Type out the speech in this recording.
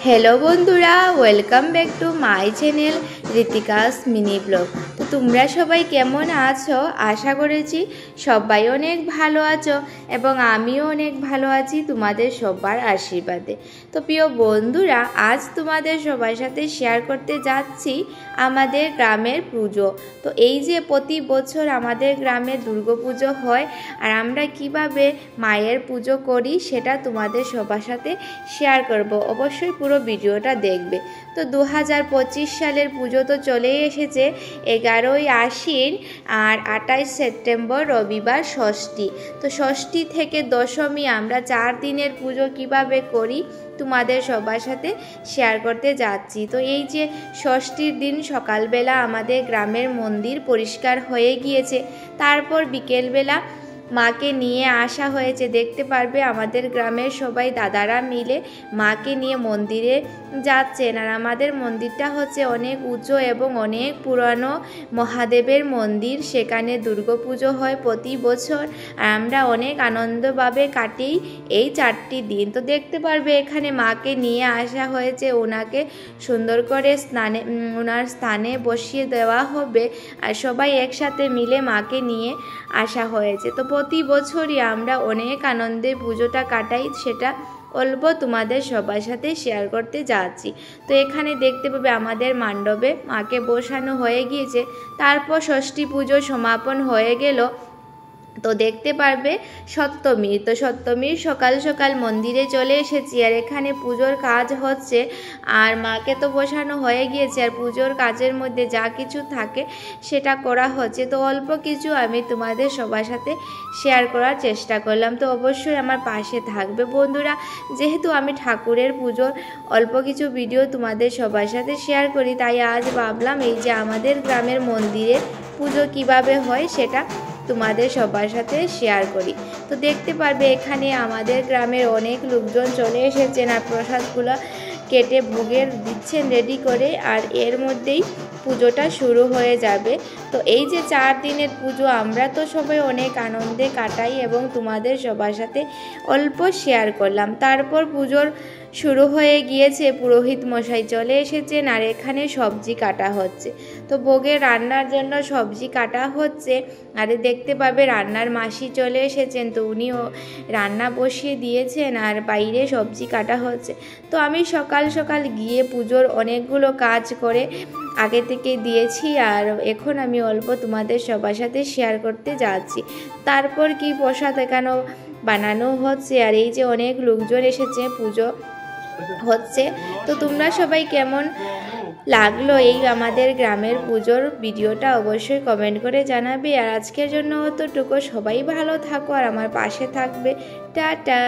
Hello बंधुरा welcome back to my channel Ritika's mini blog. तो तुम्हारा सबाई केमन आछो आशा करेছি সবাই অনেক ভালো আছো এবং আমিও অনেক ভালো আছি তোমাদের সবার আশীর্বাদে। তো প্রিয় বন্ধুরা, আজ তোমাদের সবার সাথে শেয়ার করতে যাচ্ছি আমাদের গ্রামের পুজো। তো এই যে প্রতি বছর আমাদের গ্রামে দুর্গাপুজো হয় আর আমরা কিভাবে মায়ের পুজো করি সেটা তোমাদের সবার সাথে শেয়ার করব। অবশ্যই পুরো ভিডিওটা দেখবে। তো 2025 সালের পুজো তো চলেই এসেছে, 11ই আশ্বিন আর 28 সেপ্টেম্বর রবিবার ষষ্ঠী। তো ষষ্ঠী থেকে দশমী আমরা 4 দিনের পুজো কিভাবে করি তোমাদের সবার সাথে শেয়ার করতে যাচ্ছি। তো এই যে ষষ্ঠীর দিন সকালবেলা আমাদের গ্রামের মন্দির পরিষ্কার হয়ে গিয়েছে, তারপর বিকেলবেলা মাকে নিয়ে আসা হয়েছে। দেখতে পারবে আমাদের গ্রামের সবাই দাদারা মিলে মাকে নিয়ে মন্দিরে যাচ্ছেন। আর আমাদের মন্দিরটা হচ্ছে অনেক উঁচু এবং অনেক পুরানো মহাদেবের মন্দির। সেখানে দুর্গাপুজো হয় প্রতি বছর আর আমরা অনেক আনন্দভাবে কাটি এই 4টি দিন। তো দেখতে পারবে এখানে মাকে নিয়ে আসা হয়েছে, ওনাকে সুন্দর করে ওনার স্থানে বসিয়ে দেওয়া হবে আর সবাই একসাথে মিলে মাকে নিয়ে আসা হয়েছে। তো প্রতি বছরই আমরা অনেক আনন্দে পুজোটা কাটাই, সেটা অল্প তোমাদের সবার সাথে শেয়ার করতে যাচ্ছি। তো এখানে দেখতে পাবে আমাদের মণ্ডপে মাকে বসানো হয়ে গিয়েছে, তারপর ষষ্ঠী পুজো সমাপন হয়ে গেল। তো দেখতে পারবে সপ্তমী, তো সপ্তমীর সকাল সকাল মন্দিরে চলে এসেছি আর এখানে পুজোর কাজ হচ্ছে আর মাকে তো বসানো হয়ে গিয়েছে আর পুজোর কাজের মধ্যে যা কিছু থাকে সেটা করা হচ্ছে। তো অল্প কিছু আমি তোমাদের সবার সাথে শেয়ার করার চেষ্টা করলাম। তো অবশ্যই আমার পাশে থাকবে বন্ধুরা, যেহেতু আমি ঠাকুরের পুজোর অল্প কিছু ভিডিও তোমাদের সবার সাথে শেয়ার করি, তাই আজ ভাবলাম এই যে আমাদের গ্রামের মন্দিরে পুজো কিভাবে হয় সেটা তোমাদের সবার সাথে শেয়ার করি। তো দেখতে পারবে এখানে আমাদের গ্রামের অনেক লোকজন চলে এসেছেন আর প্রসাদগুলো কেটে ভোগের দিচ্ছেন রেডি করে, আর এর মধ্যেই পুজোটা শুরু হয়ে যাবে। তো এই যে 4 দিনের পুজো আমরা তো সবাই অনেক আনন্দে কাটাই এবং তোমাদের সবার সাথে অল্প শেয়ার করলাম। তারপর পুজোর শুরু হয়ে গিয়েছে, পুরোহিত মশাই চলে এসেছেন আর এখানে সবজি কাটা হচ্ছে। তো ভোগের রান্নার জন্য সবজি কাটা হচ্ছে আর দেখতে পাবে রান্নার মাসি চলে এসেছেন, তো উনিও রান্না বসিয়ে দিয়েছেন আর বাইরে সবজি কাটা হচ্ছে। তো আমি সকাল সকাল গিয়ে পুজোর অনেকগুলো কাজ করে আগে থেকে দিয়েছি আর এখন আমি অল্প তোমাদের সবার সাথে শেয়ার করতে যাচ্ছি। তারপর কি প্রসাদ এখানে বানানো হচ্ছে আর এই যে অনেক লোকজন এসেছে, পুজো হচ্ছে। তো তোমরা সবাই কেমন লাগলো এই আমাদের গ্রামের পুজোর ভিডিওটা অবশ্যই কমেন্ট করে জানাবে। আর আজকের জন্য অতটুকু, সবাই ভালো থাকো আর আমার পাশে থাকবে। টাটা।